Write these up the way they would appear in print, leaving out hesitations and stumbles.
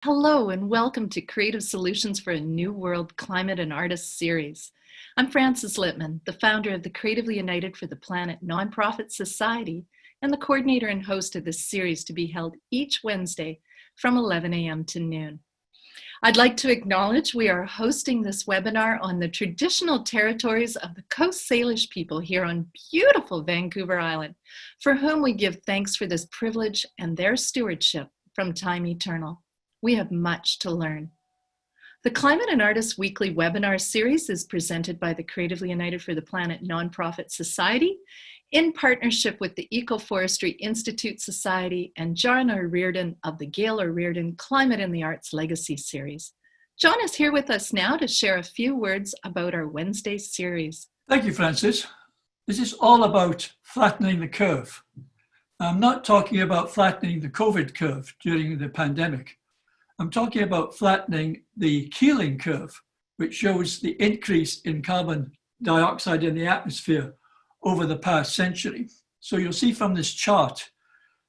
Hello and welcome to Creative Solutions for a New World Climate and Artists series. I'm Frances Littman, the founder of the Creatively United for the Planet nonprofit society and the coordinator and host of this series to be held each Wednesday from 11 a.m. to noon. I'd like to acknowledge we are hosting this webinar on the traditional territories of the Coast Salish people here on beautiful Vancouver Island, for whom we give thanks for this privilege and their stewardship from time eternal. We have much to learn. The Climate and Artists Weekly webinar series is presented by the Creatively United for the Planet nonprofit society in partnership with the Ecoforestry Institute Society and John O'Riordan of the Gail O'Riordan Climate and the Arts Legacy series. John is here with us now to share a few words about our Wednesday series. Thank you, Frances. This is all about flattening the curve. I'm not talking about flattening the COVID curve during the pandemic. I'm talking about flattening the Keeling curve, which shows the increase in carbon dioxide in the atmosphere over the past century. So you'll see from this chart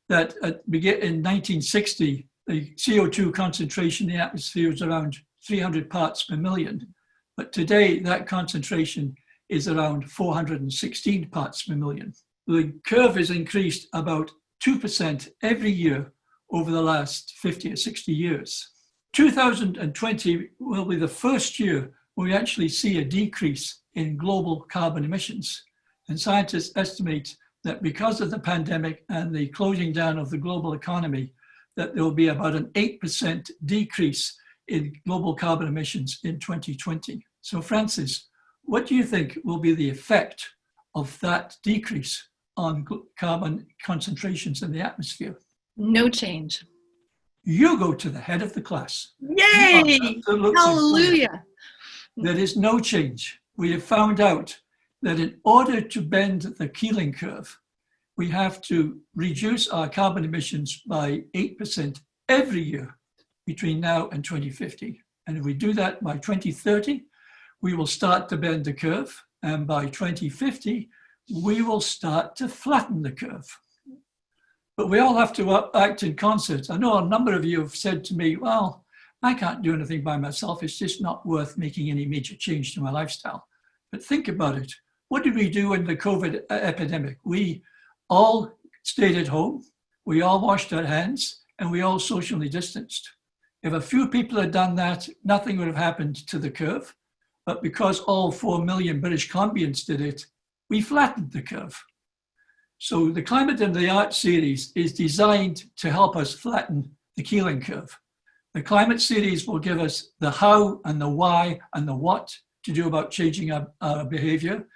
that in 1960, the CO2 concentration in the atmosphere was around 300 parts per million. But today, that concentration is around 416 parts per million. The curve has increased about 2% every year over the last 50 or 60 years. 2020 will be the first year where we actually see a decrease in global carbon emissions. And scientists estimate that because of the pandemic and the closing down of the global economy, that there will be about an 8% decrease in global carbon emissions in 2020. So Frances, what do you think will be the effect of that decrease on carbon concentrations in the atmosphere? No change. You go to the head of the class. Yay! Hallelujah! Right. There is no change. We have found out that in order to bend the Keeling curve, we have to reduce our carbon emissions by 8% every year between now and 2050. And if we do that by 2030, we will start to bend the curve. And by 2050, we will start to flatten the curve. But we all have to act in concert. I know a number of you have said to me, well, I can't do anything by myself. It's just not worth making any major change to my lifestyle. But think about it. What did we do in the COVID epidemic? We all stayed at home. We all washed our hands and we all socially distanced. If a few people had done that, nothing would have happened to the curve. But because all 4 million British Columbians did it, we flattened the curve. So the Climate and the Arts series is designed to help us flatten the Keeling curve. The Climate series will give us the how and the why and the what to do about changing our behavior.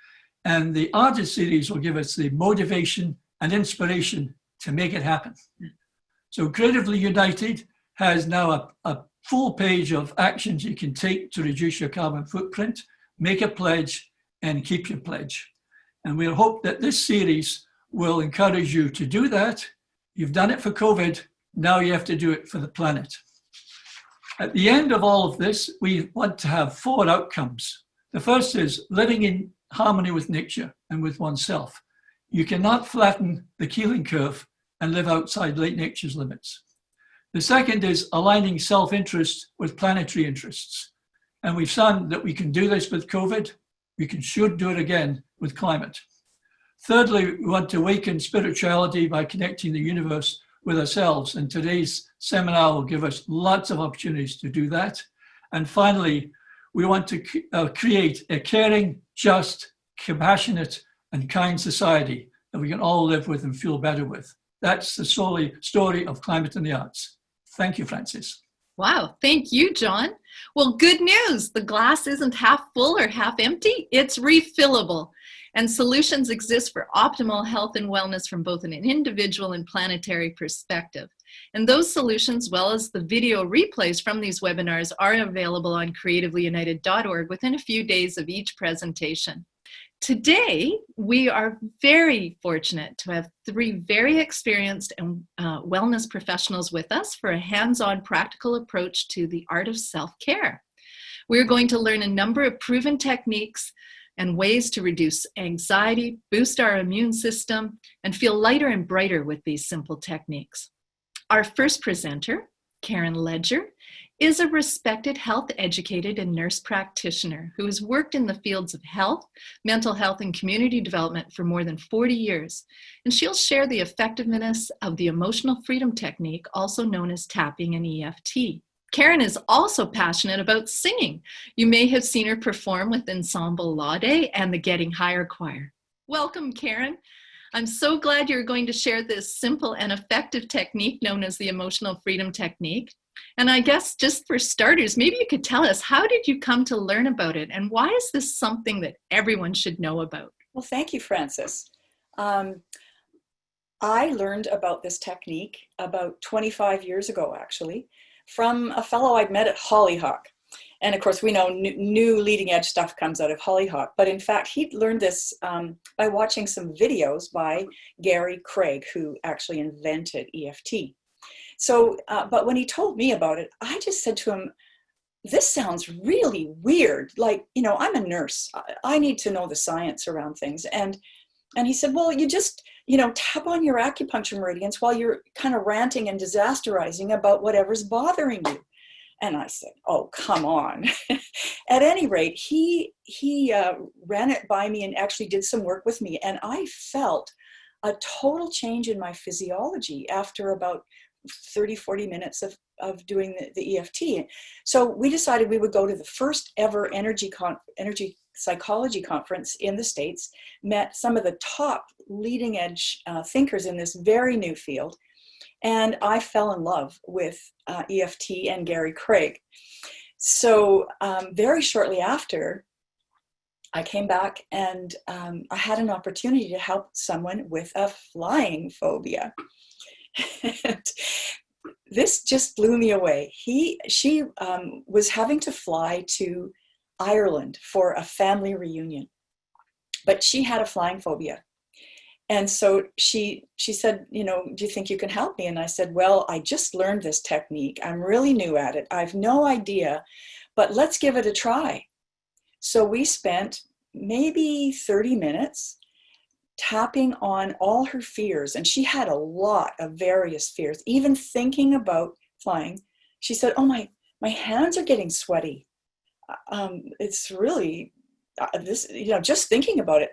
And the Artist series will give us the motivation and inspiration to make it happen. So Creatively United has now a full page of actions you can take to reduce your carbon footprint, make a pledge, and keep your pledge. And we'll hope that this series will encourage you to do that. You've done it for COVID, now you have to do it for the planet. At the end of all of this, we want to have 4 outcomes. The first is living in harmony with nature and with oneself. You cannot flatten the Keeling curve and live outside nature's limits. The second is aligning self-interest with planetary interests. And we've found that we can do this with COVID. We should do it again with climate. Thirdly, we want to awaken spirituality by connecting the universe with ourselves. And today's seminar will give us lots of opportunities to do that. And finally, we want to create a caring, just, compassionate, and kind society that we can all live with and feel better with. That's the story of Climate and the Arts. Thank you, Frances. Wow, thank you, John. Well, good news. The glass isn't half full or half empty. It's refillable. And solutions exist for optimal health and wellness from both an individual and planetary perspective. And those solutions, as well as the video replays from these webinars, are available on creativelyunited.org within a few days of each presentation. Today, we are very fortunate to have 3 very experienced and wellness professionals with us for a hands-on practical approach to the art of self-care. We're going to learn a number of proven techniques and ways to reduce anxiety, boost our immune system, and feel lighter and brighter with these simple techniques. Our first presenter, Karen Ledger is a respected health educator and nurse practitioner who has worked in the fields of health, mental health, and community development for more than 40 years. And she'll share the effectiveness of the emotional freedom technique, also known as tapping and EFT. Karen is also passionate about singing. You may have seen her perform with Ensemble Laude and the Getting Higher Choir. Welcome, Karen. I'm so glad you're going to share this simple and effective technique known as the emotional freedom technique. And I guess just for starters, maybe you could tell us, how did you come to learn about it? And why is this something that everyone should know about? Well, thank you, Frances. I learned about this technique about 25 years ago, actually, from a fellow I'd met at Hollyhock. And of course, we know new leading edge stuff comes out of Hollyhock. But in fact, he'd learned this by watching some videos by Gary Craig, who actually invented EFT. So, but when he told me about it, I just said to him, this sounds really weird. Like, you know, I'm a nurse. I need to know the science around things. And he said, well, you just, you know, tap on your acupuncture meridians while you're kind of ranting and disasterizing about whatever's bothering you. And I said, oh, come on. At any rate, he ran it by me and actually did some work with me. And I felt a total change in my physiology after about 30, 40 minutes of doing the EFT. So we decided we would go to the first ever energy psychology conference in the States, met some of the top leading edge thinkers in this very new field. And I fell in love with EFT and Gary Craig. So very shortly after, I came back and I had an opportunity to help someone with a flying phobia. And this just blew me away. She was having to fly to Ireland for a family reunion, but she had a flying phobia. And so she said, you know, do you think you can help me? And I said, well, I just learned this technique. I'm really new at it. I've no idea, but let's give it a try. So we spent maybe 30 minutes tapping on all her fears. And she had a lot of various fears, even thinking about flying. She said, oh, my hands are getting sweaty. It's really this, you know, just thinking about it.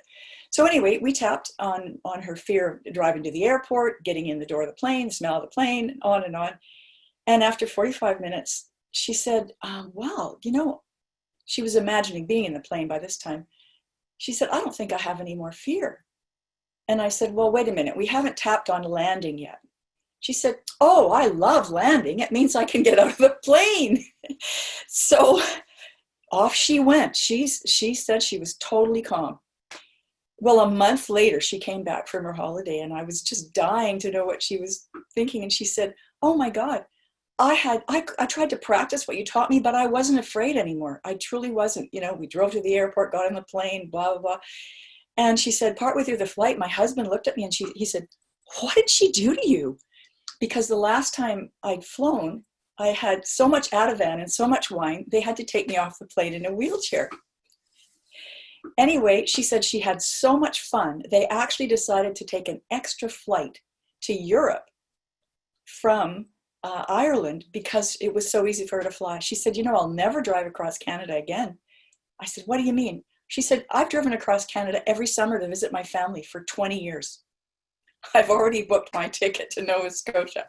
So anyway, we tapped on her fear of driving to the airport, getting in the door of the plane, the smell of the plane, on and on. And after 45 minutes, she said, wow, you know, she was imagining being in the plane by this time. She said, I don't think I have any more fear. And I said, well, wait a minute, we haven't tapped on landing yet. She said, oh, I love landing. It means I can get out of the plane. So off she went. She said she was totally calm. Well, a month later, she came back from her holiday and I was just dying to know what she was thinking. And she said, oh my God, I tried to practice what you taught me, but I wasn't afraid anymore. I truly wasn't. You know, we drove to the airport, got on the plane, blah, blah, blah. And she said, partway through the flight, my husband looked at me and he said, what did she do to you? Because the last time I'd flown, I had so much Ativan and so much wine, they had to take me off the plane in a wheelchair. Anyway, she said she had so much fun, they actually decided to take an extra flight to Europe from Ireland because it was so easy for her to fly. She said, you know, I'll never drive across Canada again. I said, what do you mean? She said, I've driven across Canada every summer to visit my family for 20 years. I've already booked my ticket to Nova Scotia.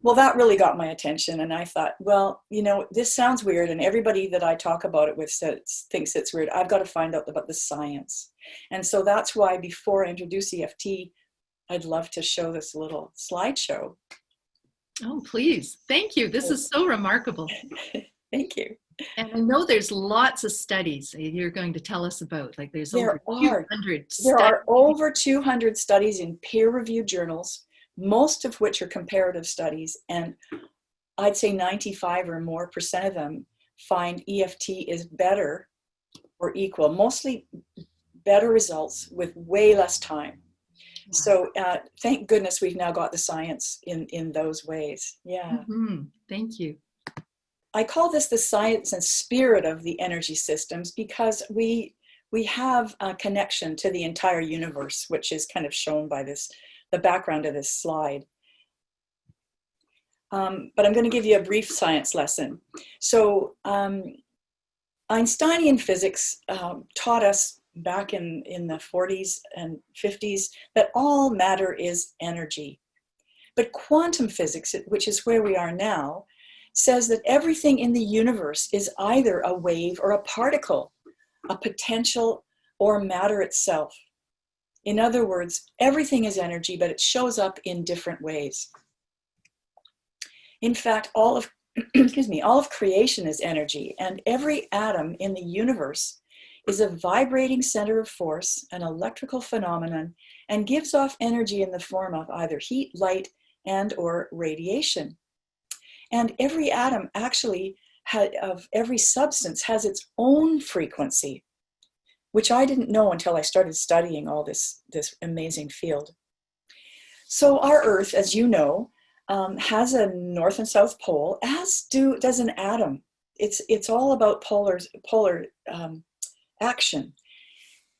Well, that really got my attention. And I thought, well, you know, this sounds weird. And everybody that I talk about it with thinks it's weird. I've got to find out about the science. And so that's why before I introduce EFT, I'd love to show this little slideshow. Oh, please. Thank you. This is so remarkable. Thank you. And I know there's lots of studies you're going to tell us about. Like there are over 200 studies in peer-reviewed journals, most of which are comparative studies. And I'd say 95% or more of them find EFT is better or equal, mostly better results with way less time. Wow. So thank goodness we've now got the science in those ways. Yeah. Mm-hmm. Thank you. I call this the science and spirit of the energy systems because we have a connection to the entire universe, which is kind of shown by the background of this slide. but I'm going to give you a brief science lesson. So Einsteinian physics taught us back in the 40s and 50s that all matter is energy. But quantum physics, which is where we are now, says that everything in the universe is either a wave or a particle, a potential or matter itself. In other words, everything is energy, but it shows up in different ways. In fact, all of all of creation is energy, and every atom in the universe is a vibrating center of force, an electrical phenomenon, and gives off energy in the form of either heat, light, and or radiation. And every atom actually of every substance has its own frequency, which I didn't know until I started studying all this amazing field. So our Earth, as you know, has a north and south pole, as does an atom. It's all about polar action.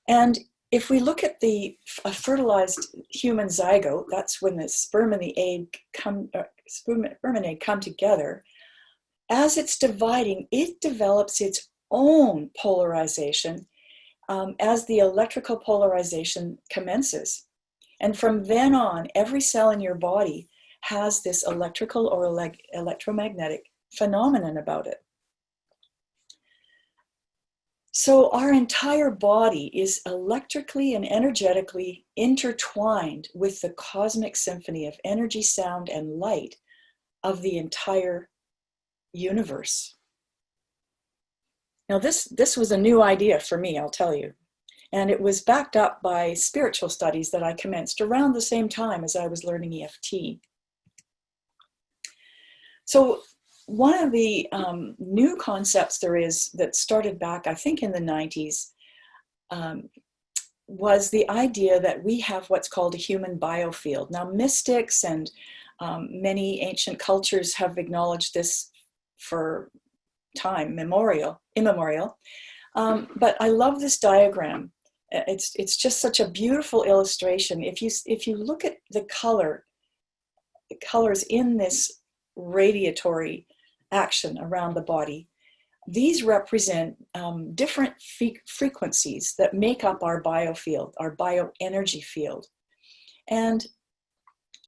And if we look at a fertilized human zygote, that's when the sperm and the egg come together. As it's dividing, it develops its own polarization as the electrical polarization commences. And from then on, every cell in your body has this electrical or electromagnetic phenomenon about it. So our entire body is electrically and energetically intertwined with the cosmic symphony of energy, sound, and light of the entire universe. Now this was a new idea for me, I'll tell you. And it was backed up by spiritual studies that I commenced around the same time as I was learning EFT. So one of the new concepts there is that started back, I think, in the 90s was the idea that we have what's called a human biofield. Now, mystics and many ancient cultures have acknowledged this for time immemorial. But I love this diagram. It's just such a beautiful illustration. If you look at the colors in this radiatory action around the body, these represent different frequencies that make up our biofield, our bioenergy field. And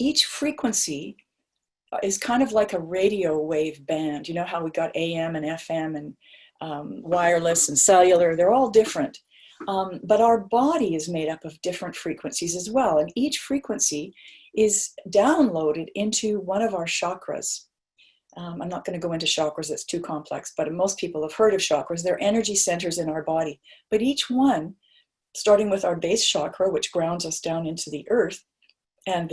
each frequency is kind of like a radio wave band. You know how we got AM and FM and wireless and cellular, they're all different. But our body is made up of different frequencies as well. And each frequency is downloaded into one of our chakras. I'm not going to go into chakras, it's too complex, but most people have heard of chakras. They're energy centers in our body. But each one, starting with our base chakra, which grounds us down into the earth, and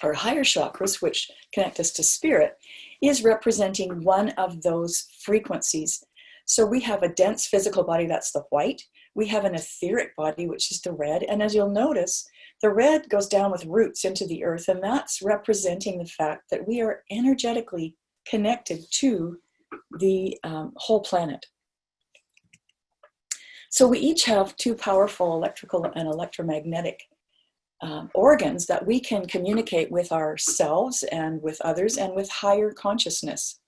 our higher chakras, which connect us to spirit, is representing one of those frequencies. So we have a dense physical body, that's the white. We have an etheric body, which is the red. And as you'll notice, the red goes down with roots into the earth, and that's representing the fact that we are energetically connected to the whole planet. So we each have two powerful electrical and electromagnetic organs that we can communicate with ourselves and with others and with higher consciousness.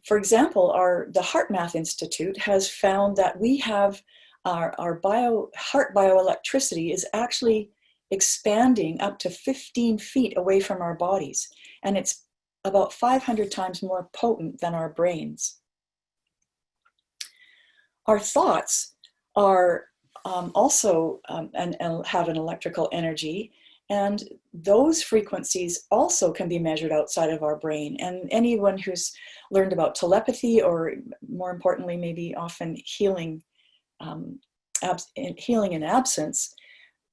For example, the HeartMath Institute has found that we have our heart bioelectricity is actually expanding up to 15 feet away from our bodies, and it's about 500 times more potent than our brains. Our thoughts are also and have an electrical energy, and those frequencies also can be measured outside of our brain. And anyone who's learned about telepathy, or more importantly, maybe often healing in absence,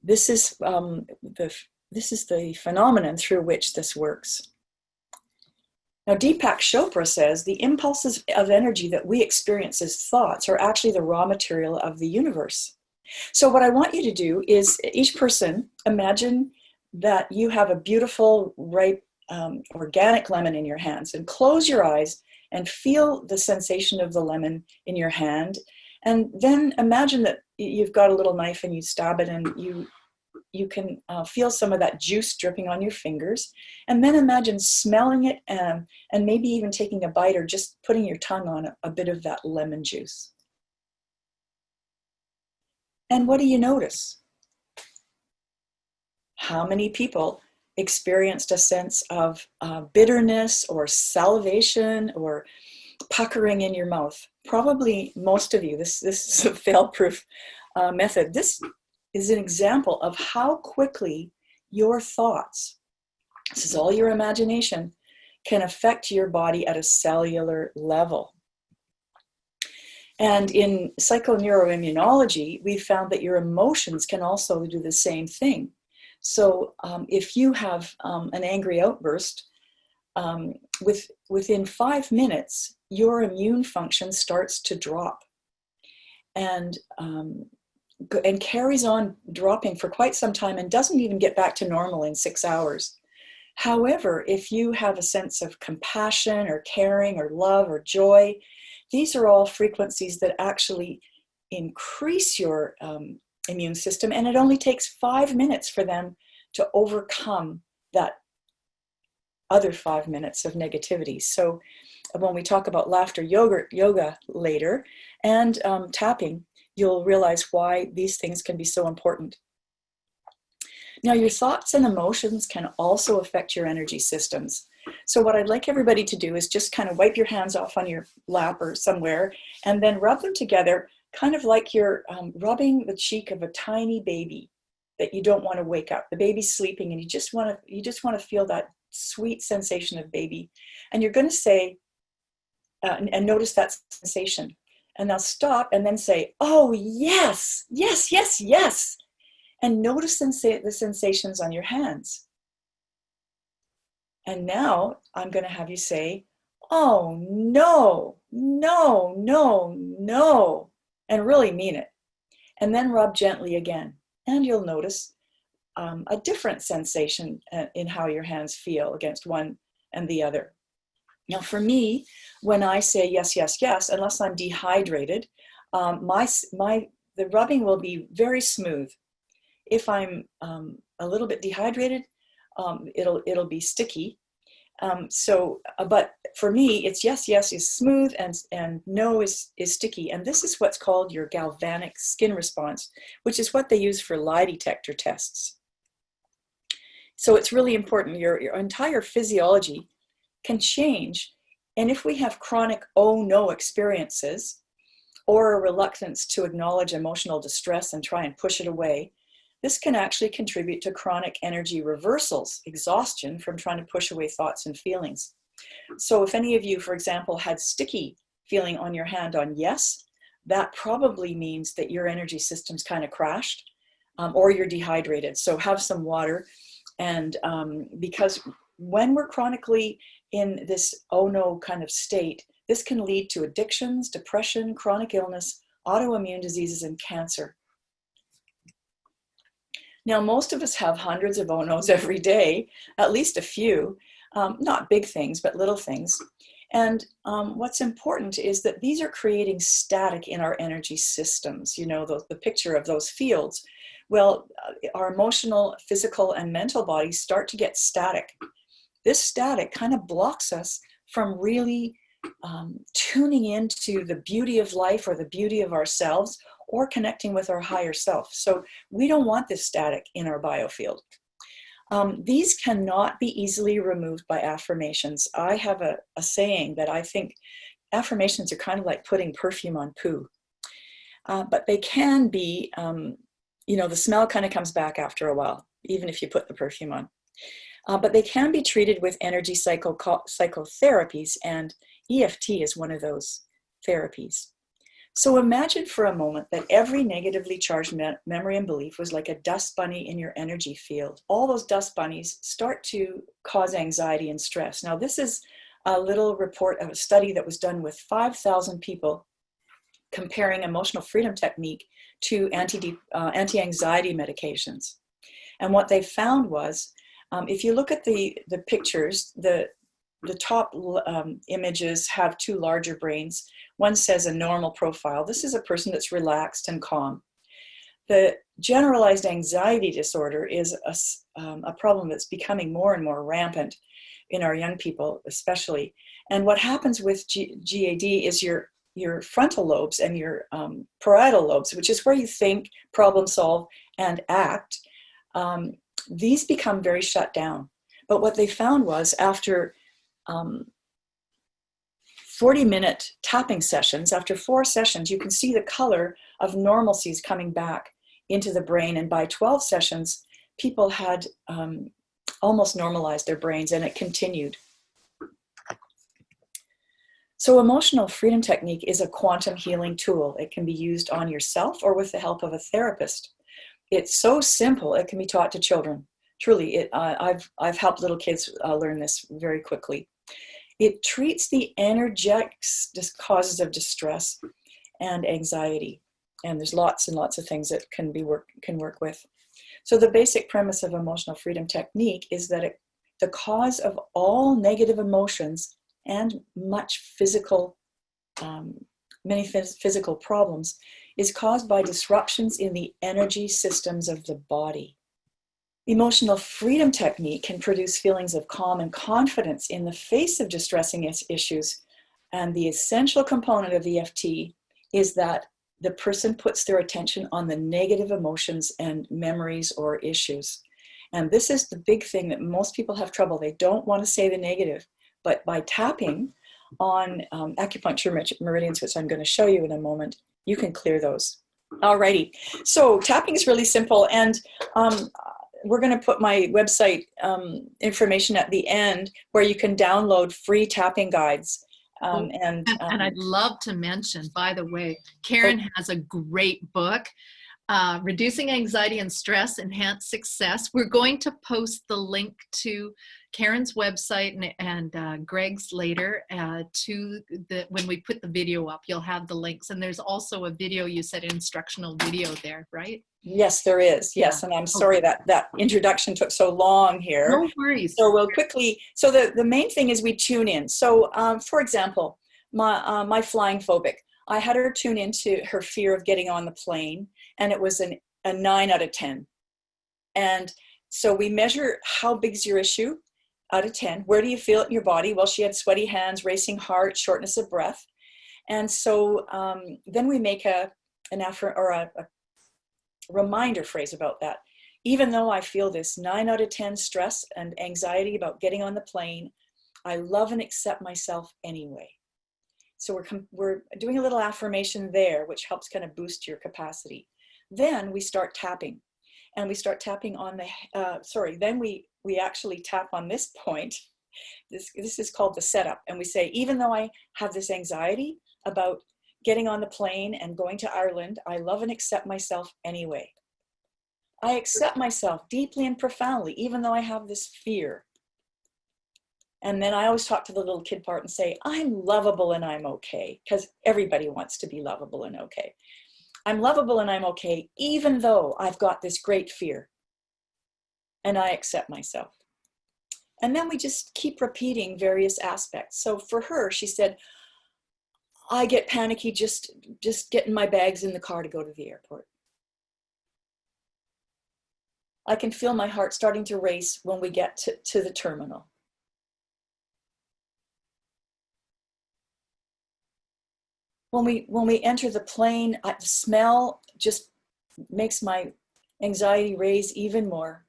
this is the phenomenon through which this works. Now, Deepak Chopra says the impulses of energy that we experience as thoughts are actually the raw material of the universe. So what I want you to do is, each person, imagine that you have a beautiful, ripe, organic lemon in your hands, and close your eyes and feel the sensation of the lemon in your hand. And then imagine that you've got a little knife and you stab it, and you you can feel some of that juice dripping on your fingers, and then imagine smelling it and maybe even taking a bite or just putting your tongue on a bit of that lemon juice. And what do you notice? How many people experienced a sense of bitterness or salivation or puckering in your mouth? Probably most of you. This is a fail-proof method. This is an example of how quickly your thoughts, this is all your imagination, can affect your body at a cellular level. And in psychoneuroimmunology, we found that your emotions can also do the same thing. So if you have an angry outburst, within 5 minutes, your immune function starts to drop and carries on dropping for quite some time and doesn't even get back to normal in 6 hours. However, if you have a sense of compassion or caring or love or joy, these are all frequencies that actually increase your immune system, and it only takes 5 minutes for them to overcome that other 5 minutes of negativity. So when we talk about laughter yoga later and tapping, you'll realize why these things can be so important. Now, your thoughts and emotions can also affect your energy systems. So what I'd like everybody to do is just kind of wipe your hands off on your lap or somewhere, and then rub them together, kind of like you're rubbing the cheek of a tiny baby that you don't want to wake up. The baby's sleeping, and you just want to feel that sweet sensation of baby. And you're going to say, and notice that sensation. And now stop and then say, oh, yes, yes, yes, yes. And notice the sensations on your hands. And now I'm going to have you say, oh, no, no, no, no, and really mean it. And then rub gently again. And you'll notice a different sensation in how your hands feel against one and the other. Now, for me, when I say yes, yes, yes, unless I'm dehydrated, the rubbing will be very smooth. If I'm a little bit dehydrated, it'll be sticky. But for me, it's yes, yes is smooth, and no is sticky. And this is what's called your galvanic skin response, which is what they use for lie detector tests. So it's really important. Your entire physiology can change. And if we have chronic oh no experiences, or a reluctance to acknowledge emotional distress and try and push it away, this can actually contribute to chronic energy reversals, exhaustion from trying to push away thoughts and feelings. So if any of you, for example, had sticky feeling on your hand on yes, that probably means that your energy system's kind of crashed, or you're dehydrated. So have some water. And because when we're chronically in this oh no kind of state, this can lead to addictions, depression, chronic illness, autoimmune diseases, and cancer. Now, most of us have hundreds of oh no's every day, at least a few, not big things, but little things. And what's important is that these are creating static in our energy systems, you know, the picture of those fields. Well, our emotional, physical, and mental bodies start to get static. This static kind of blocks us from really tuning into the beauty of life or the beauty of ourselves, or connecting with our higher self. So we don't want this static in our biofield. These cannot be easily removed by affirmations. I have a saying that I think affirmations are kind of like putting perfume on poo. But they can be, the smell kind of comes back after a while, even if you put the perfume on. But they can be treated with energy psychotherapies, and EFT is one of those therapies. So imagine for a moment that every negatively charged memory and belief was like a dust bunny in your energy field. All those dust bunnies start to cause anxiety and stress. Now, this is a little report of a study that was done with 5,000 people comparing emotional freedom technique to anti-anxiety medications. And what they found was, if you look at the pictures, the top images have two larger brains. One says a normal profile. This is a person that's relaxed and calm. The generalized anxiety disorder is a problem that's becoming more and more rampant in our young people, especially. And what happens with GAD is your frontal lobes and your parietal lobes, which is where you think, problem solve, and act, these become very shut down. But what they found was after 40-minute tapping sessions, after 4 sessions, you can see the color of normalcies coming back into the brain. And by 12 sessions, people had almost normalized their brains, and it continued. So emotional freedom technique is a quantum healing tool. It can be used on yourself or with the help of a therapist. It's so simple, it can be taught to children. Truly, I've helped little kids learn this very quickly. It treats the energetic causes of distress and anxiety. And there's lots and lots of things that can work with. So the basic premise of emotional freedom technique is that the cause of all negative emotions and many physical problems is caused by disruptions in the energy systems of the body. Emotional freedom technique can produce feelings of calm and confidence in the face of distressing issues. And the essential component of EFT is that the person puts their attention on the negative emotions and memories or issues. And this is the big thing that most people have trouble. They don't want to say the negative, but by tapping on acupuncture meridians, which I'm going to show you in a moment, you can clear those. Alrighty, so tapping is really simple, and we're going to put my website information at the end where you can download free tapping guides. And I'd love to mention, by the way, Karen has a great book, Reducing Anxiety and Stress, Enhance Success. We're going to post the link to Karen's website and Greg's later when we put the video up. You'll have the links, and there's also a video, you said instructional video there, right? Yes, there is. Yes, yeah. And I'm sorry that introduction took so long here. No worries. So we'll quickly, so the main thing is we tune in. So for example, my flying phobic, I had her tune into her fear of getting on the plane, and it was a 9 out of 10. And so we measure how big's your issue out of 10. Where do you feel it in your body? Well, she had sweaty hands, racing heart, shortness of breath. And so then we make a reminder phrase about that. Even though I feel this 9 out of 10 stress and anxiety about getting on the plane, I love and accept myself anyway. So we're doing a little affirmation there, which helps kind of boost your capacity. Then we start tapping, and we start tapping on then we actually tap on this point. This is called the setup. And we say, even though I have this anxiety about getting on the plane and going to Ireland, I love and accept myself anyway. I accept myself deeply and profoundly, even though I have this fear. And then I always talk to the little kid part and say, I'm lovable and I'm okay, because everybody wants to be lovable and okay. I'm lovable and I'm okay, even though I've got this great fear. And I accept myself. And then we just keep repeating various aspects. So for her, she said, I get panicky just getting my bags in the car to go to the airport. I can feel my heart starting to race when we get to the terminal. When we enter the plane, the smell just makes my anxiety raise even more.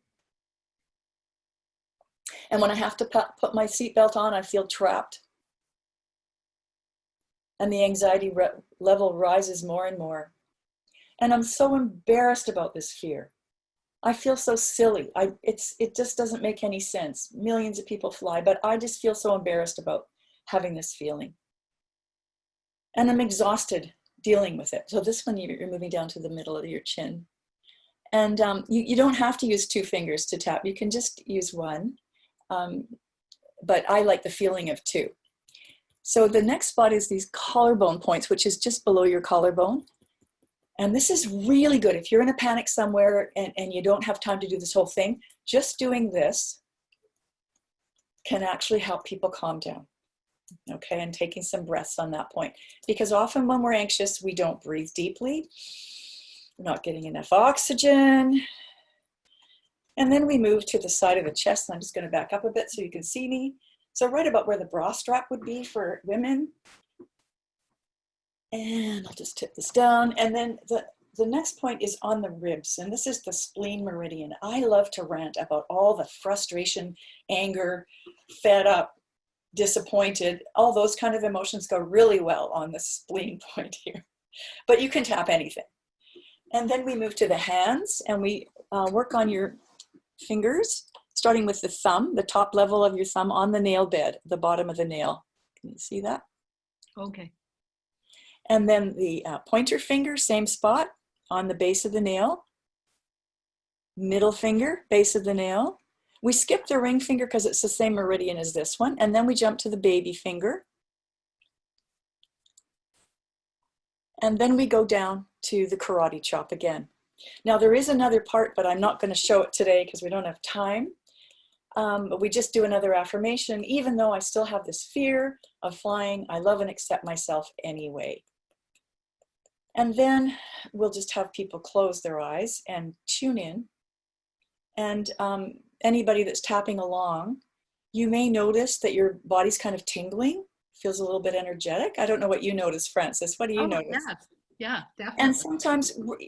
And when I have to put my seatbelt on, I feel trapped. And the anxiety level rises more and more. And I'm so embarrassed about this fear. I feel so silly. It just doesn't make any sense. Millions of people fly, but I just feel so embarrassed about having this feeling. And I'm exhausted dealing with it. So this one, you're moving down to the middle of your chin. And you don't have to use 2 fingers to tap. You can just use 1. But I like the feeling of 2. So the next spot is these collarbone points, which is just below your collarbone. And this is really good. If you're in a panic somewhere and you don't have time to do this whole thing, just doing this can actually help people calm down. Okay, and taking some breaths on that point. Because often when we're anxious, we don't breathe deeply. we're not getting enough oxygen. And then we move to the side of the chest. And I'm just going to back up a bit so you can see me. So right about where the bra strap would be for women. And I'll just tip this down. And then the next point is on the ribs. And this is the spleen meridian. I love to rant about all the frustration, anger, fed up, disappointed. All those kind of emotions go really well on the spleen point here. But you can tap anything. And then we move to the hands and we work on your fingers, starting with the thumb, the top level of your thumb on the nail bed, the bottom of the nail. Can you see that? Okay. And then the pointer finger, same spot on the base of the nail. Middle finger, base of the nail. We skip the ring finger because it's the same meridian as this one. And then we jump to the baby finger. And then we go down to the karate chop again. Now there is another part, but I'm not going to show it today because we don't have time. But we just do another affirmation. Even though I still have this fear of flying, I love and accept myself anyway. And then we'll just have people close their eyes and tune in. And anybody that's tapping along, you may notice that your body's kind of tingling, feels a little bit energetic. I don't know what you notice, Francis. What do you notice? Yeah, definitely. And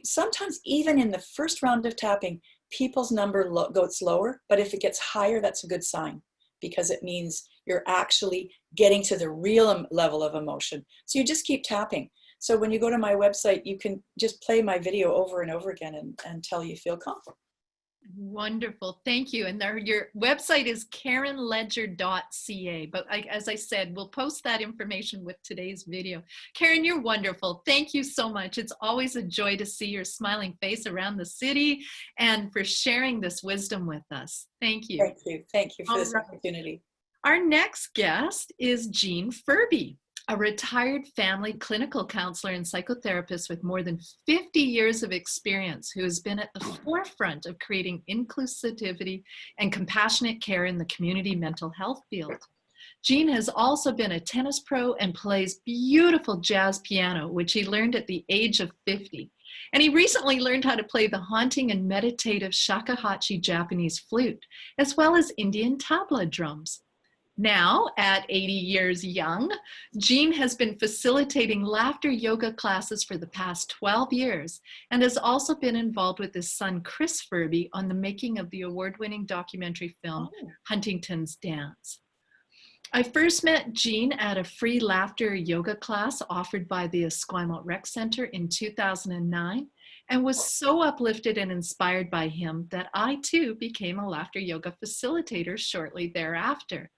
sometimes even in the first round of tapping, people's number goes lower, but if it gets higher, that's a good sign because it means you're actually getting to the real level of emotion. So you just keep tapping. So when you go to my website, you can just play my video over and over again until you feel calm. Wonderful. Thank you. And your website is karenledger.ca. But as I said, we'll post that information with today's video. Karen, you're wonderful. Thank you so much. It's always a joy to see your smiling face around the city and for sharing this wisdom with us. Thank you. Thank you. Thank you for this opportunity. Our next guest is Jean Furbee, a retired family clinical counselor and psychotherapist with more than 50 years of experience who has been at the forefront of creating inclusivity and compassionate care in the community mental health field. Jean has also been a tennis pro and plays beautiful jazz piano, which he learned at the age of 50. And he recently learned how to play the haunting and meditative shakuhachi Japanese flute, as well as Indian tabla drums. Now, at 80 years young, Jean has been facilitating laughter yoga classes for the past 12 years and has also been involved with his son, Chris Furbee, on the making of the award-winning documentary film, Huntington's Dance. I first met Jean at a free laughter yoga class offered by the Esquimalt Rec Center in 2009 and was so uplifted and inspired by him that I too became a laughter yoga facilitator shortly thereafter.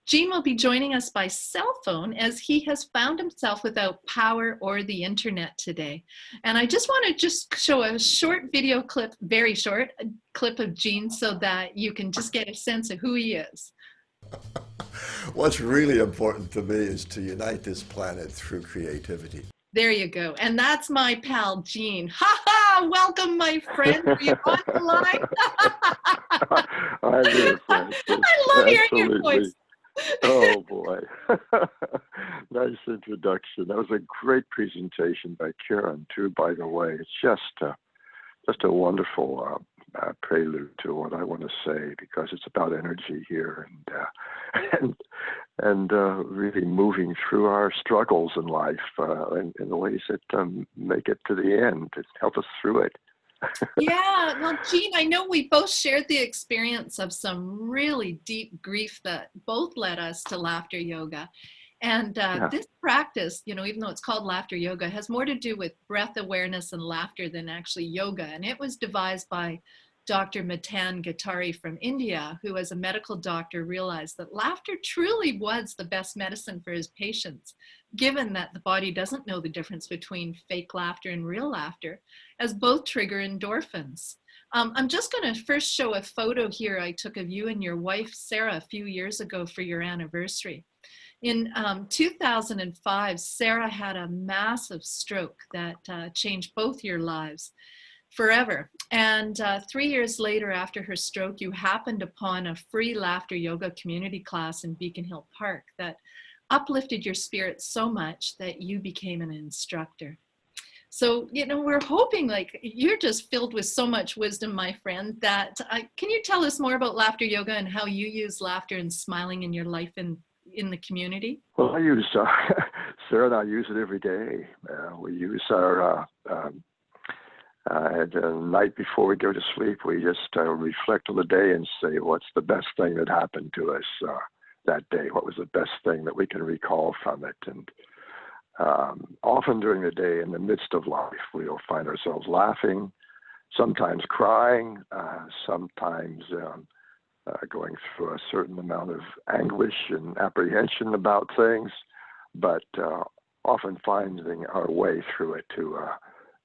Jean will be joining us by cell phone as he has found himself without power or the internet today. And I just want to show a short video clip, very short clip of Jean so that you can just get a sense of who he is. What's really important to me is to unite this planet through creativity. There you go. And that's my pal, Jean. Ha ha! Welcome, my friend. Are you on the line? I'm here, Francis. I love hearing your voice. Oh boy. Nice introduction. That was a great presentation by Karen too, by the way. It's just a wonderful prelude to what I want to say, because it's about energy here and really moving through our struggles in life in the ways that make it to the end, to help us through it. Yeah, well, Jean, I know we both shared the experience of some really deep grief that both led us to laughter yoga. And this practice, even though it's called laughter yoga, has more to do with breath awareness and laughter than actually yoga. And it was devised by Dr. Matan Gattari from India, who as a medical doctor realized that laughter truly was the best medicine for his patients, given that the body doesn't know the difference between fake laughter and real laughter, as both trigger endorphins. I'm just going to first show a photo here I took of you and your wife, Sarah, a few years ago for your anniversary. In 2005, Sarah had a massive stroke that changed both your lives forever. And 3 years later, after her stroke, you happened upon a free laughter yoga community class in Beacon Hill Park that uplifted your spirit so much that you became an instructor. So, we're hoping, like, you're just filled with so much wisdom, my friend, that can you tell us more about laughter yoga and how you use laughter and smiling in your life in the community? Well, I use, Sarah and I use it every day. We use our, at the night before we go to sleep, we just reflect on the day and say, what's the best thing that happened to us that day? What was the best thing that we can recall from it? And often during the day, in the midst of life, we'll find ourselves laughing, sometimes crying, sometimes going through a certain amount of anguish and apprehension about things, but often finding our way through it to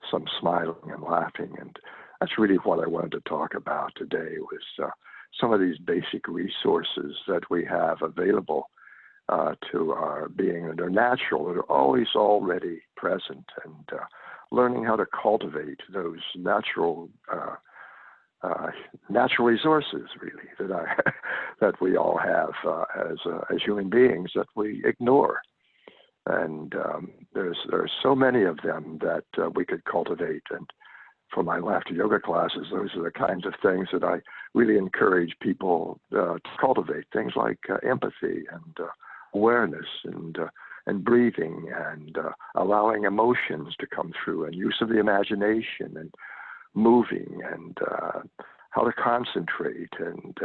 some smiling and laughing. And that's really what I wanted to talk about today, was some of these basic resources that we have available to our being, that are natural, that are always already present, and learning how to cultivate those natural resources, really, that we all have as human beings, that we ignore. And there's so many of them that we could cultivate. And for my laughter yoga classes, those are the kinds of things that I really encourage people to cultivate. Things like empathy and awareness and breathing and allowing emotions to come through, and use of the imagination and moving, and how to concentrate, and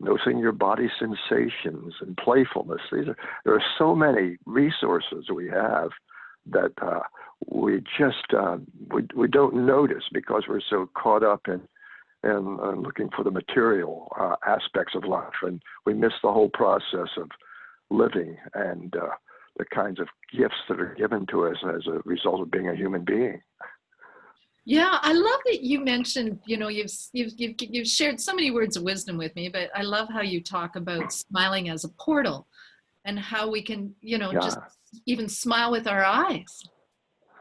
noticing your body sensations and playfulness. There are so many resources we have that we just we don't notice because we're so caught up in looking for the material aspects of life, and we miss the whole process of living and the kinds of gifts that are given to us as a result of being a human being. Yeah, I love that you mentioned, you've shared so many words of wisdom with me, but I love how you talk about smiling as a portal, and how we can, just even smile with our eyes.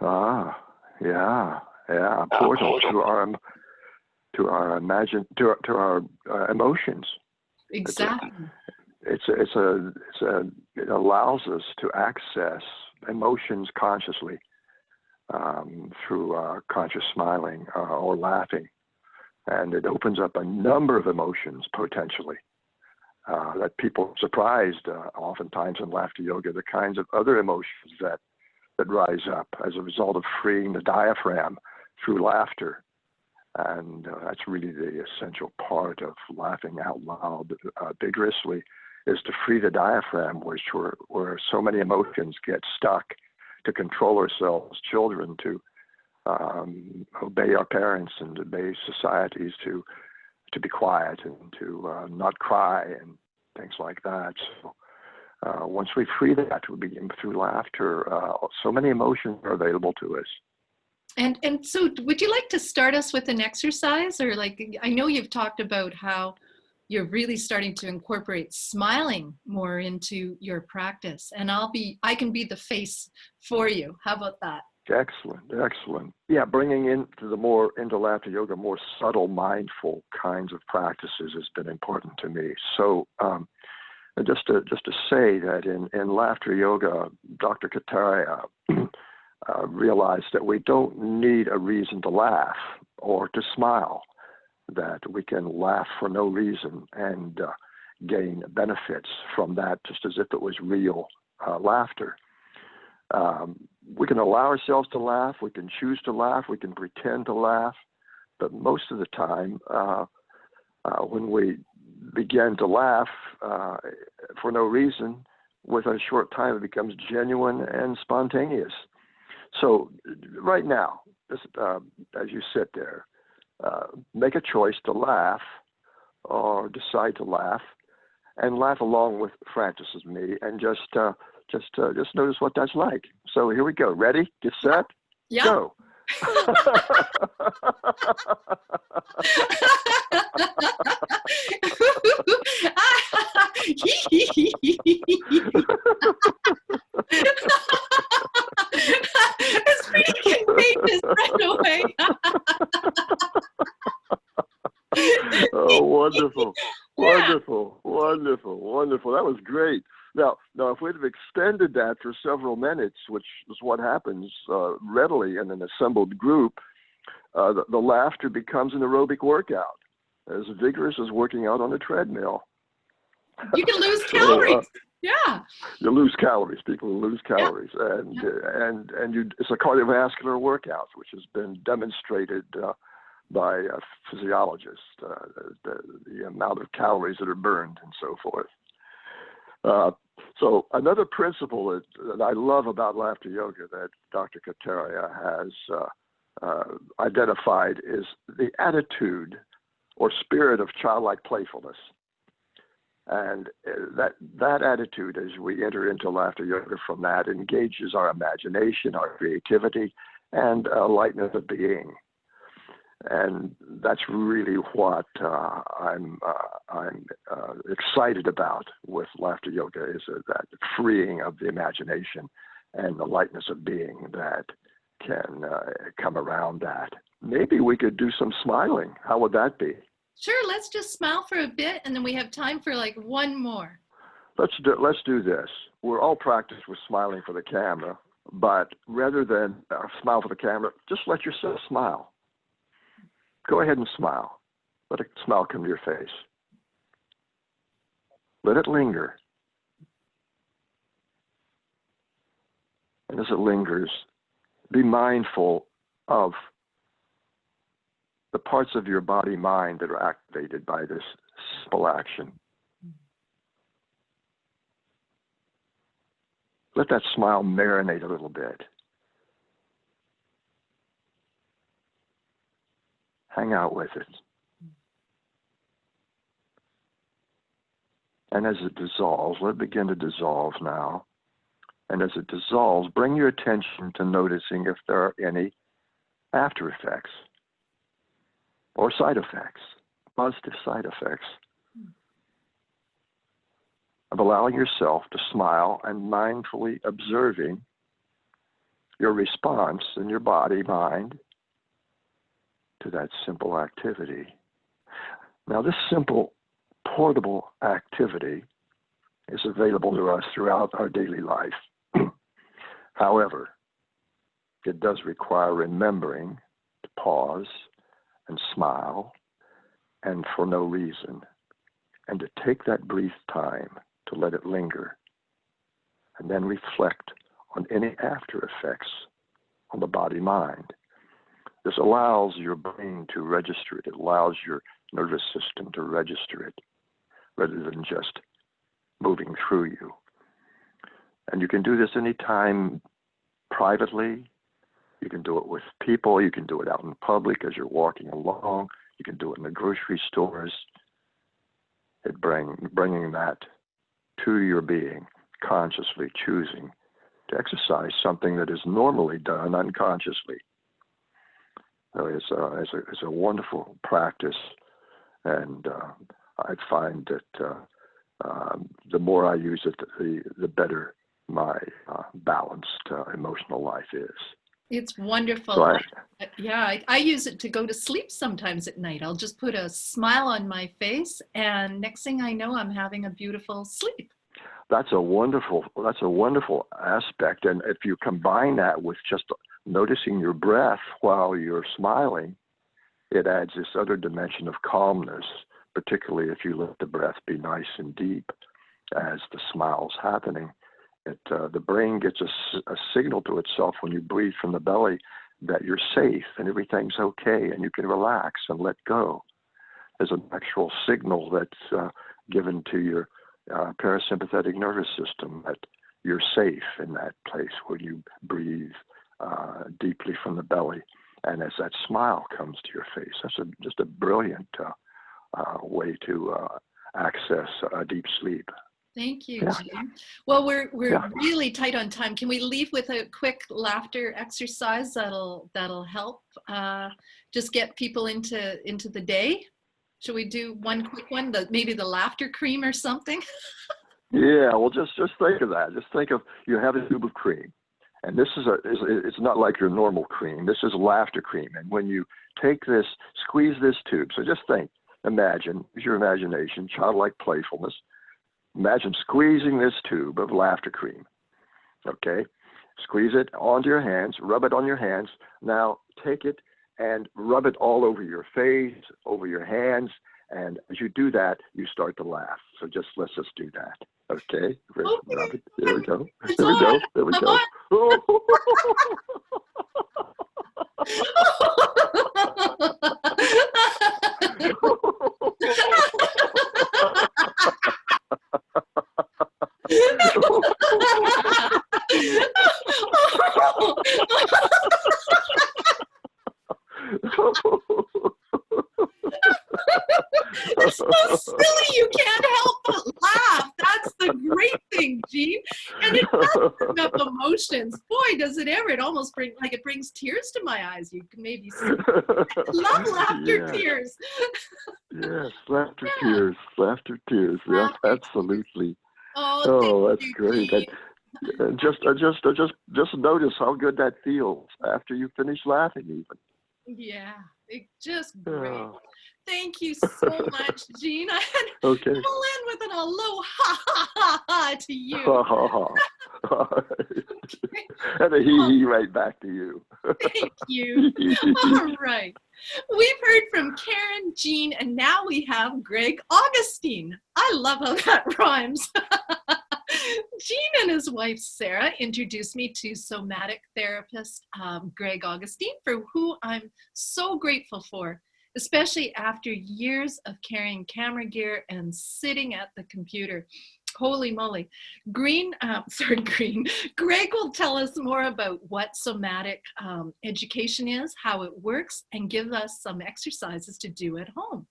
Yeah, a portal to our emotions. Exactly. It allows us to access emotions consciously through conscious smiling or laughing, and it opens up a number of emotions potentially that people are surprised oftentimes in laughter yoga, the kinds of other emotions that rise up as a result of freeing the diaphragm through laughter. And that's really the essential part of laughing out loud vigorously, is to free the diaphragm, where so many emotions get stuck, to control ourselves, children, to obey our parents and obey societies, to be quiet and to not cry and things like that. So once we free that, we begin through laughter. So many emotions are available to us. And so would you like to start us with an exercise? Or, like, I know you've talked about how you're really starting to incorporate smiling more into your practice, and I can be the face for you. How about that? Excellent. Yeah, bringing into laughter yoga more subtle, mindful kinds of practices has been important to me. So just to say that in laughter yoga, Dr. Kataria realized that we don't need a reason to laugh or to smile, that we can laugh for no reason and gain benefits from that, just as if it was real laughter. We can allow ourselves to laugh, we can choose to laugh, we can pretend to laugh, but most of the time when we begin to laugh for no reason, within a short time it becomes genuine and spontaneous. So right now, just, as you sit there, make a choice to laugh or decide to laugh, and laugh along with Francis and me, and just notice what that's like. So here we go. Ready? Get set? Yeah. Go. It's pretty contagious right away. Oh, wonderful. That was great. Now, if we'd have extended that for several minutes, which is what happens readily in an assembled group, the laughter becomes an aerobic workout, as vigorous as working out on a treadmill. You can lose calories. Yeah. You lose calories. People lose calories, and it's a cardiovascular workout, which has been demonstrated by physiologists, the amount of calories that are burned and so forth. So another principle that I love about laughter yoga that Dr. Kataria has identified is the attitude or spirit of childlike playfulness. And that attitude, as we enter into laughter yoga from that, engages our imagination, our creativity, and lightness of being. And that's really what I'm excited about with laughter yoga, is that freeing of the imagination and the lightness of being that can come around that. Maybe we could do some smiling. How would that be? Sure, let's just smile for a bit, and then we have time for like one more. Let's do this. We're all practiced with smiling for the camera, but rather than smile for the camera, just let yourself smile. Go ahead and smile. Let a smile come to your face. Let it linger. And as it lingers, be mindful of the parts of your body-mind that are activated by this simple action. Let that smile marinate a little bit. Hang out with it. And as it dissolves, let it begin to dissolve now. And as it dissolves, bring your attention to noticing if there are any after effects or side effects, positive side effects of allowing yourself to smile and mindfully observing your response in your body, mind, to that simple activity. Now, this simple, portable activity is available to us throughout our daily life. However, it does require remembering to pause and smile, and for no reason, and to take that brief time to let it linger, and then reflect on any after effects on the body-mind. This allows your brain to register it. It allows your nervous system to register it, rather than just moving through you. And you can do this anytime privately. You can do it with people. You can do it out in public as you're walking along. You can do it in the grocery stores. Bringing that to your being, consciously choosing to exercise something that is normally done unconsciously. So it's a wonderful practice, and I find that the more I use it, the better my balanced emotional life is. It's wonderful. So I use it to go to sleep sometimes at night. I'll just put a smile on my face, and next thing I know, I'm having a beautiful sleep. That's a wonderful aspect. And if you combine that with just noticing your breath while you're smiling, it adds this other dimension of calmness, particularly if you let the breath be nice and deep as the smile's happening. The brain gets a signal to itself when you breathe from the belly that you're safe and everything's okay and you can relax and let go. There's an actual signal that's given to your parasympathetic nervous system that you're safe in that place where you breathe deeply from the belly. And as that smile comes to your face, that's just a brilliant way to access deep sleep. Thank you, Jim. Well, we're really tight on time. Can we leave with a quick laughter exercise that'll help just get people into the day? Should we do one quick one? Maybe the laughter cream or something? Yeah, well, just think of that. Just think of, you have a tube of cream, and this it's not like your normal cream. This is laughter cream, and when you take this, squeeze this tube. So just think, imagine, use your imagination, childlike playfulness. imagine squeezing this tube of laughter cream. Okay, squeeze it onto your hands, rub it on your hands. Now take it and rub it all over your face, over your hands. And as you do that, you start to laugh. So let's just do that. Okay, rub it. There we go. There we go. There we go. It's so silly, you can't help but laugh. That's the great thing, Jean. And it does bring up emotions. Boy, does it ever. It almost it brings tears to my eyes. You can maybe see. I love laughter tears. Yes, laughter tears. Laughter tears. Yes, absolutely. Oh, that's great. Just notice how good that feels after you finish laughing even. Yeah, it's just great. Thank you so much, Jean. I had to Okay. pull in with an aloha to you. And a hee-hee right back to you. Thank you. All right. We've heard from Karen, Jean, and now we have Greg Augustine. I love how that rhymes. Jean and his wife, Sarah, introduced me to somatic therapist Greg Augustine, for who I'm so grateful for, especially after years of carrying camera gear and sitting at the computer. Holy moly. Greg will tell us more about what somatic education is, how it works, and give us some exercises to do at home.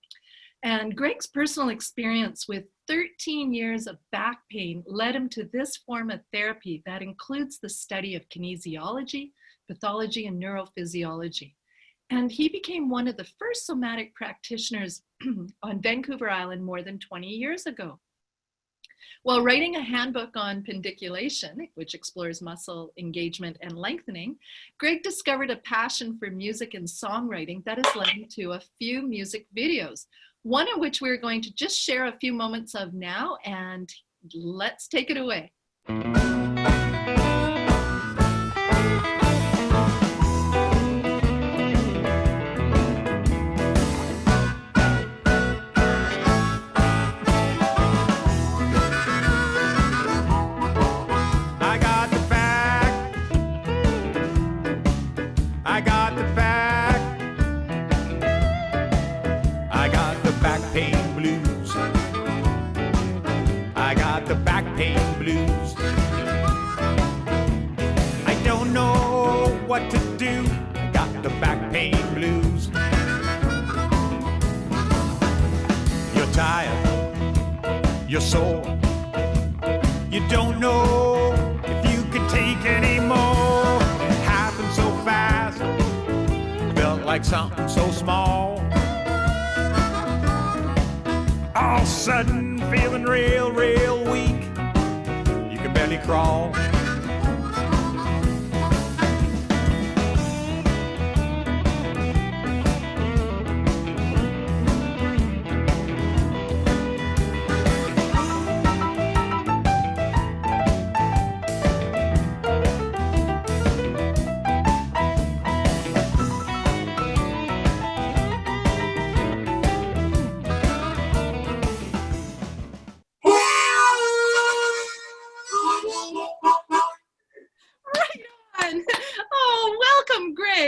And Greg's personal experience with 13 years of back pain led him to this form of therapy that includes the study of kinesiology, pathology, and neurophysiology. And he became one of the first somatic practitioners on Vancouver Island more than 20 years ago. While writing a handbook on pendiculation, which explores muscle engagement and lengthening, Greg discovered a passion for music and songwriting that has led him to a few music videos, one of which we're going to just share a few moments of now, and let's take it away. What to do, I got the back pain blues. You're tired, you're sore, you don't know if you can take any more. It happened so fast, felt like something so small. All of a sudden feeling real weak, you can barely crawl.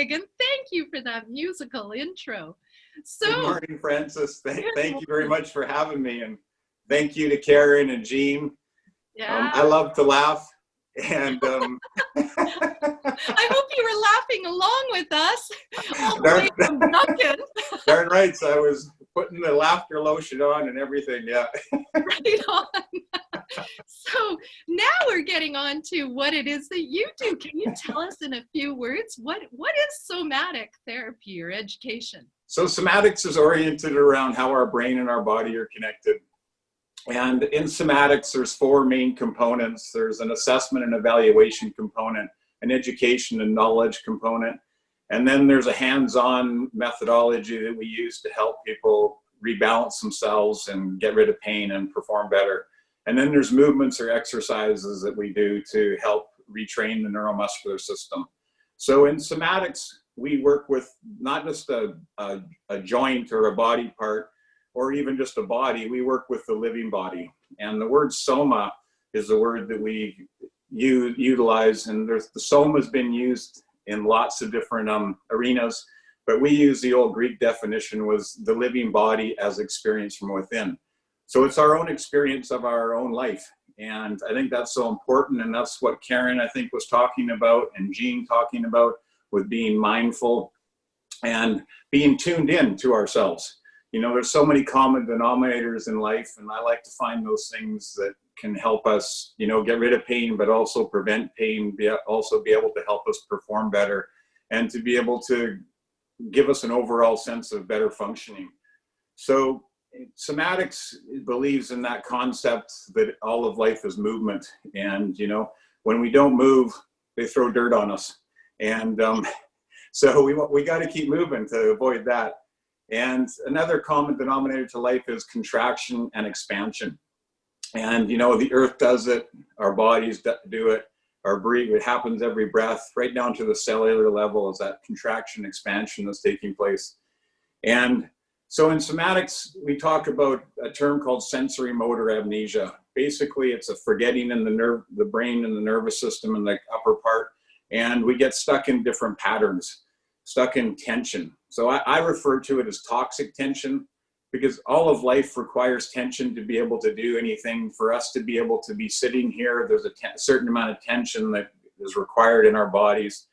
And thank you for that musical intro. So, good morning, Francis. Thank you very much for having me, and thank you to Karen and Jean. Yeah. I love to laugh, and I hope you were laughing along with us all the way from Duncan. Darn right, so I was putting the laughter lotion on and everything, yeah. Right on. So now we're getting on to what it is that you do. Can you tell us in a few words, what is somatic therapy or education? So somatics is oriented around how our brain and our body are connected. And in somatics, there's four main components. There's an assessment and evaluation component, an education and knowledge component, and then there's a hands-on methodology that we use to help people rebalance themselves and get rid of pain and perform better. And then there's movements or exercises that we do to help retrain the neuromuscular system. So in somatics, we work with not just a joint or a body part, or even just a body. We work with the living body. And the word soma is the word that we utilize. And the soma has been used in lots of different arenas, but we use the old Greek definition, was the living body as experienced from within. So it's our own experience of our own life. And I think that's so important. And that's what Karen, I think, was talking about, and Jean talking about, with being mindful and being tuned in to ourselves. You know, there's so many common denominators in life, and I like to find those things that can help us, you know, get rid of pain, but also prevent pain, also be able to help us perform better, and to be able to give us an overall sense of better functioning. So somatics believes in that concept that all of life is movement. And, you know, when we don't move, they throw dirt on us. And so we got to keep moving to avoid that. And another common denominator to life is contraction and expansion. And, you know, the earth does it, our bodies do it, our breathing, it happens every breath, right down to the cellular level, is that contraction, expansion that's taking place. And so in somatics, we talk about a term called sensory motor amnesia. Basically, it's a forgetting in the brain and the nervous system in the upper part, and we get stuck in different patterns, stuck in tension. So I refer to it as toxic tension, because all of life requires tension to be able to do anything. For us to be able to be sitting here, there's a certain amount of tension that is required in our bodies.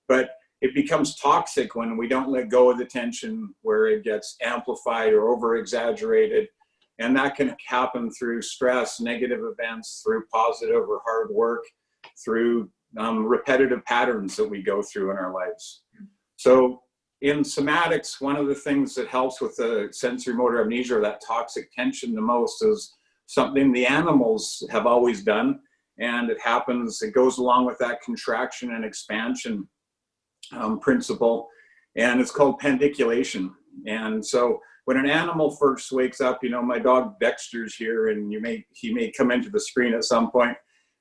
But it becomes toxic when we don't let go of the tension, where it gets amplified or over-exaggerated. And that can happen through stress, negative events, through positive or hard work, through repetitive patterns that we go through in our lives. So in somatics, one of the things that helps with the sensory motor amnesia, or that toxic tension, the most, is something the animals have always done. And it happens, it goes along with that contraction and expansion principle, and it's called pandiculation. And so when an animal first wakes up, you know, my dog Dexter's here, and he may come into the screen at some point,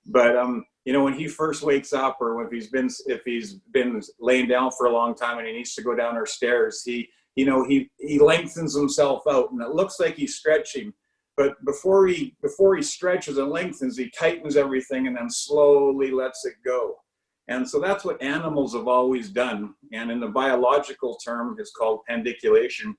but you know, when he first wakes up, or if he's been laying down for a long time and he needs to go down our stairs, he lengthens himself out, and it looks like he's stretching, but before he stretches and lengthens, he tightens everything and then slowly lets it go. And so that's what animals have always done. And in the biological term, it's called pandiculation.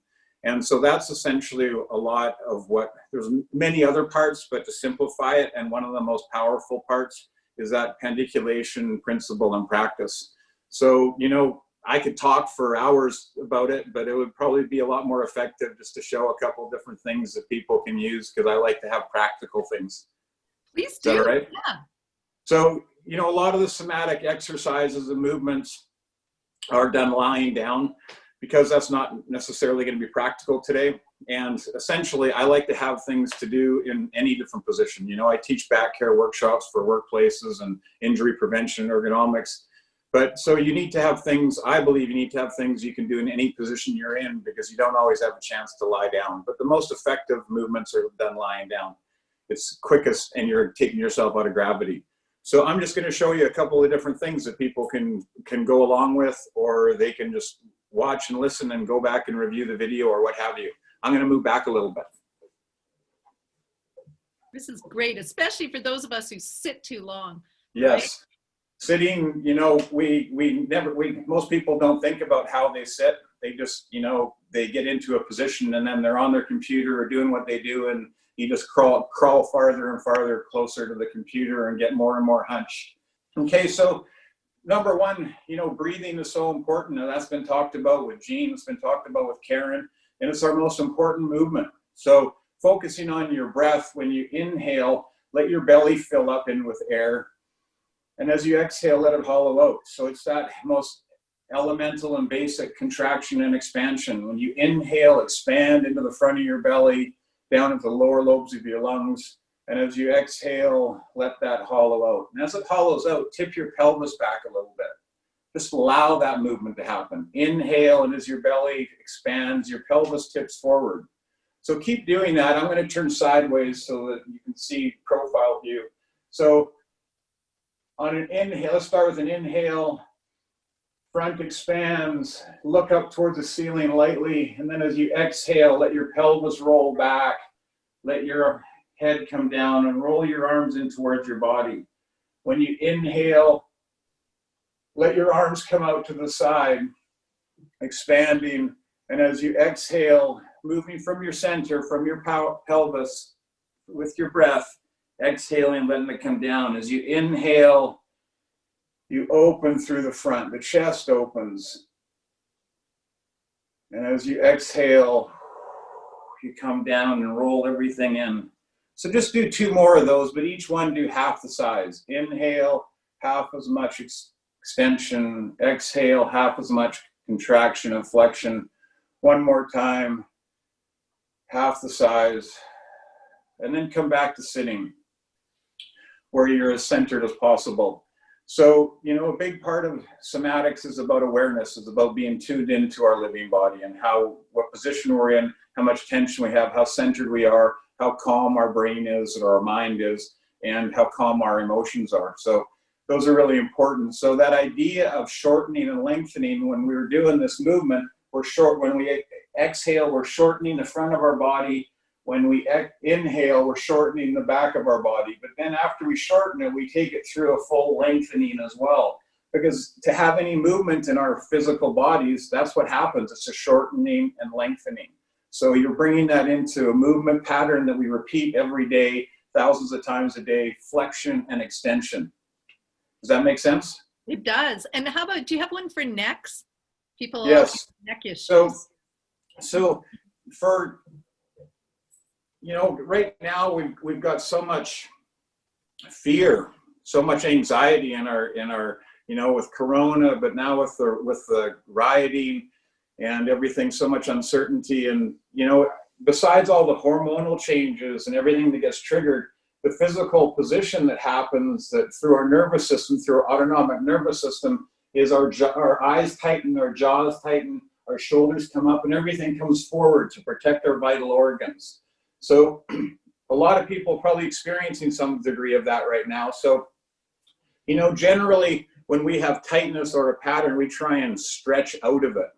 And so that's essentially a lot of what, there's many other parts, but to simplify it, and one of the most powerful parts is that pandiculation principle and practice. So, you know, I could talk for hours about it, but it would probably be a lot more effective just to show a couple different things that people can use, because I like to have practical things. Please do. Is that all right? Yeah. So, you know, a lot of the somatic exercises and movements are done lying down, because that's not necessarily going to be practical today. And essentially, I like to have things to do in any different position. You know, I teach back care workshops for workplaces and injury prevention and ergonomics. But so you need to have things, I believe you need to have things you can do in any position you're in, because you don't always have a chance to lie down. But the most effective movements are done lying down. It's quickest, and you're taking yourself out of gravity. So I'm just going to show you a couple of different things that people can go along with, or they can just watch and listen and go back and review the video or what have you. I'm going to move back a little bit. This is great, especially for those of us who sit too long. Yes. Right? Sitting, you know, most people don't think about how they sit. They just, you know, they get into a position and then they're on their computer or doing what they do, and you just crawl farther and farther closer to the computer and get more and more hunched. Okay, so number one, you know, breathing is so important, and that's been talked about with Jean, it's been talked about with Karen, and it's our most important movement. So focusing on your breath, when you inhale, let your belly fill up in with air. And as you exhale, let it hollow out. So it's that most elemental and basic contraction and expansion. When you inhale, expand into the front of your belly, down into the lower lobes of your lungs. And as you exhale, let that hollow out. And as it hollows out, tip your pelvis back a little bit. Just allow that movement to happen. Inhale, and as your belly expands, your pelvis tips forward. So keep doing that. I'm going to turn sideways so that you can see profile view. So on an inhale, let's start with an inhale. Front expands, look up towards the ceiling lightly, and then as you exhale, let your pelvis roll back, let your head come down, and roll your arms in towards your body. When you inhale, let your arms come out to the side, expanding, and as you exhale, moving from your center, from your pelvis, with your breath, exhaling, letting it come down. As you inhale, you open through the front, the chest opens. And as you exhale, you come down and roll everything in. So just do 2 more of those, but each one do half the size. Inhale, half as much extension. Exhale, half as much contraction and flexion. 1 more time, half the size. And then come back to sitting, where you're as centered as possible. So, you know, a big part of somatics is about awareness. It's about being tuned into our living body and what position we're in, how much tension we have, how centered we are, how calm our brain is or our mind is, and how calm our emotions are. So those are really important. So that idea of shortening and lengthening, when we were doing this movement, when we exhale, we're shortening the front of our body. When we inhale, we're shortening the back of our body. But then after we shorten it, we take it through a full lengthening as well. Because to have any movement in our physical bodies, that's what happens. It's a shortening and lengthening. So you're bringing that into a movement pattern that we repeat every day, thousands of times a day, flexion and extension. Does that make sense? It does. And how about, do you have one for necks? People Yes. Neck issues. So for, you know, right now we've got so much fear, so much anxiety in our, you know, with Corona, but now with the rioting and everything, so much uncertainty. And, you know, besides all the hormonal changes and everything that gets triggered, the physical position that happens that through our nervous system, through our autonomic nervous system, is our eyes tighten, our jaws tighten, our shoulders come up, and everything comes forward to protect our vital organs. So a lot of people are probably experiencing some degree of that right now. So, you know, generally when we have tightness or a pattern, we try and stretch out of it.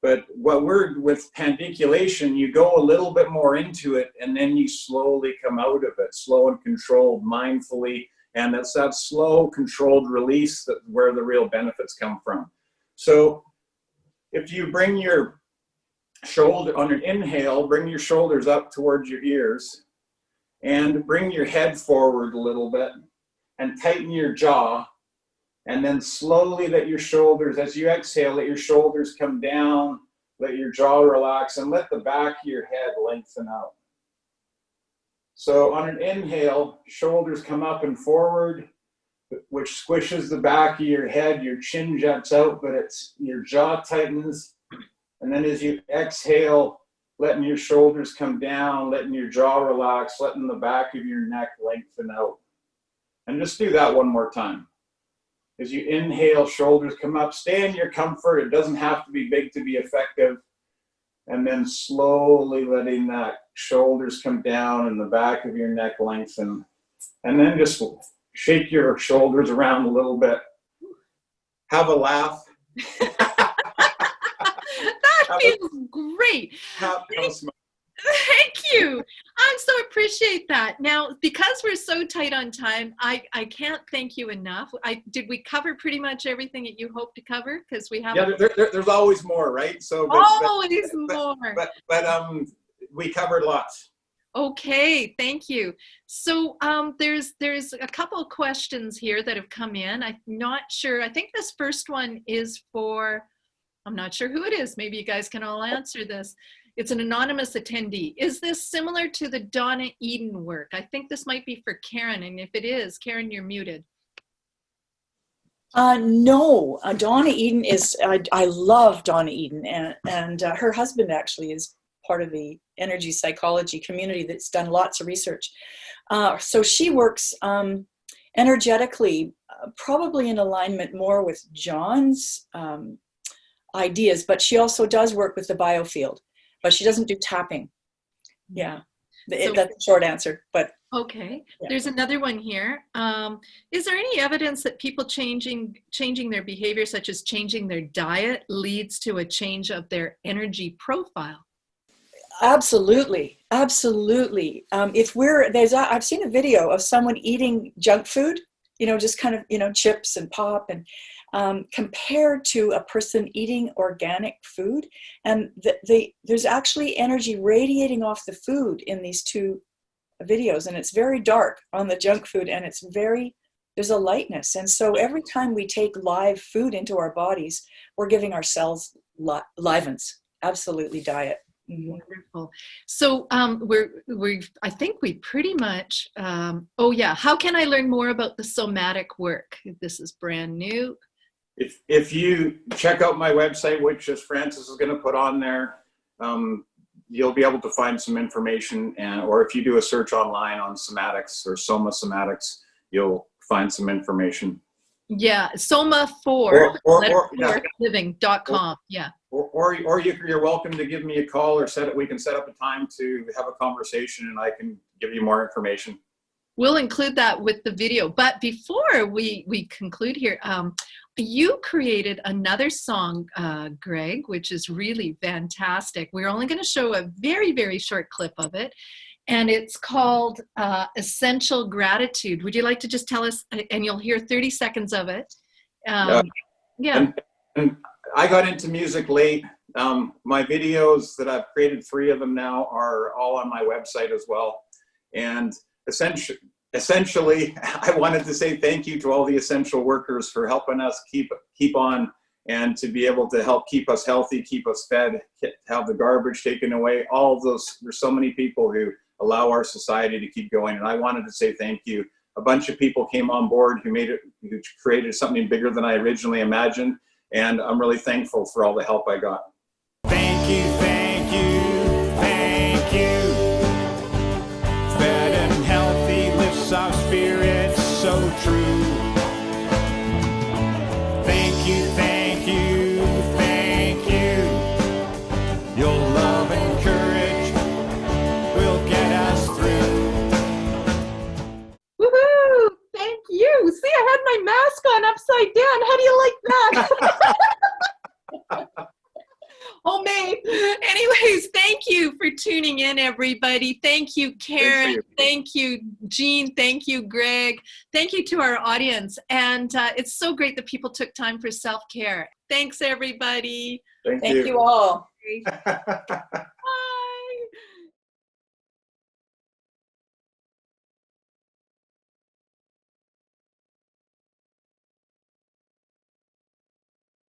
But with pandiculation, you go a little bit more into it and then you slowly come out of it, slow and controlled, mindfully. And it's that slow, controlled release that where the real benefits come from. So if you bring your shoulder on an inhale, bring your shoulders up towards your ears and bring your head forward a little bit and tighten your jaw, and then slowly let your shoulders, as you exhale, let your shoulders come down, let your jaw relax, and let the back of your head lengthen out. So on an inhale, shoulders come up and forward, which squishes the back of your head, your chin juts out, but your jaw tightens. And then as you exhale, letting your shoulders come down, letting your jaw relax, letting the back of your neck lengthen out. And just do that 1 more time. As you inhale, shoulders come up, stay in your comfort. It doesn't have to be big to be effective. And then slowly letting that shoulders come down and the back of your neck lengthen. And then just shake your shoulders around a little bit. Have a laugh. That feels great. Thank you. I so appreciate that. Now, because we're so tight on time, I can't thank you enough. Did we cover pretty much everything that you hope to cover? Because we have. Yeah, there's always more, right? So always more. But we covered lots. Okay, thank you. So there's a couple of questions here that have come in. I'm not sure. I think this first one is for. I'm not sure who it is. Maybe you guys can all answer this. It's an anonymous attendee. Is this similar to the Donna Eden work? I think this might be for Karen, and if it is, Karen, you're muted. No, Donna Eden is, I love Donna Eden, and her husband actually is part of the energy psychology community that's done lots of research. So she works energetically, probably in alignment more with John's ideas, but she also does work with the biofield, but she doesn't do tapping. Yeah, So- that's a short answer, but Okay, Yeah. there's another one here. Is there any evidence that people changing their behavior, such as changing their diet, leads to a change of their energy profile? absolutely, absolutely. I've seen a video of someone eating junk food, just kind of, chips and pop, and compared to a person eating organic food, and there's actually energy radiating off the food in these two videos, and it's very dark on the junk food, and there's a lightness. And so every time we take live food into our bodies, we're giving our cells livens. Absolutely, diet. Wonderful. So I think we pretty much, oh yeah, how can I learn more about the somatic work? This is brand new. If you check out my website, which as Francis is going to put on there, you'll be able to find some information, or if you do a search online on somatics or somatics, you'll find some information. Yeah, soma4living.com. Yeah. Or you're welcome to give me a call, or we can set up a time to have a conversation, and I can give you more information. We'll include that with the video. But before we conclude here, you created another song, Greg, which is really fantastic. We're only going to show a very, very short clip of it. And it's called Essential Gratitude. Would you like to just tell us, and you'll hear 30 seconds of it. Yeah. And I got into music late. My videos that I've created, 3 of them now, are all on my website as well. And essentially, I wanted to say thank you to all the essential workers for helping us keep on, and to be able to help keep us healthy, keep us fed, have the garbage taken away. All of those, there's so many people who allow our society to keep going. And I wanted to say thank you. A bunch of people came on board who created something bigger than I originally imagined. And I'm really thankful for all the help I got. Thank you, thank you, thank you. Fed and healthy lifts our spirits so true. Thank you, thank you, thank you. Your love and courage will get us through. Woohoo! Thank you. See, I had my mask on upside down. How do you like that? Homemade. Anyways, thank you for tuning in, everybody. Thank you, Karen. Thank you, Jean. Thank you, Greg. Thank you to our audience. And it's so great that people took time for self-care. Thanks, everybody. Thank Thank you all. you.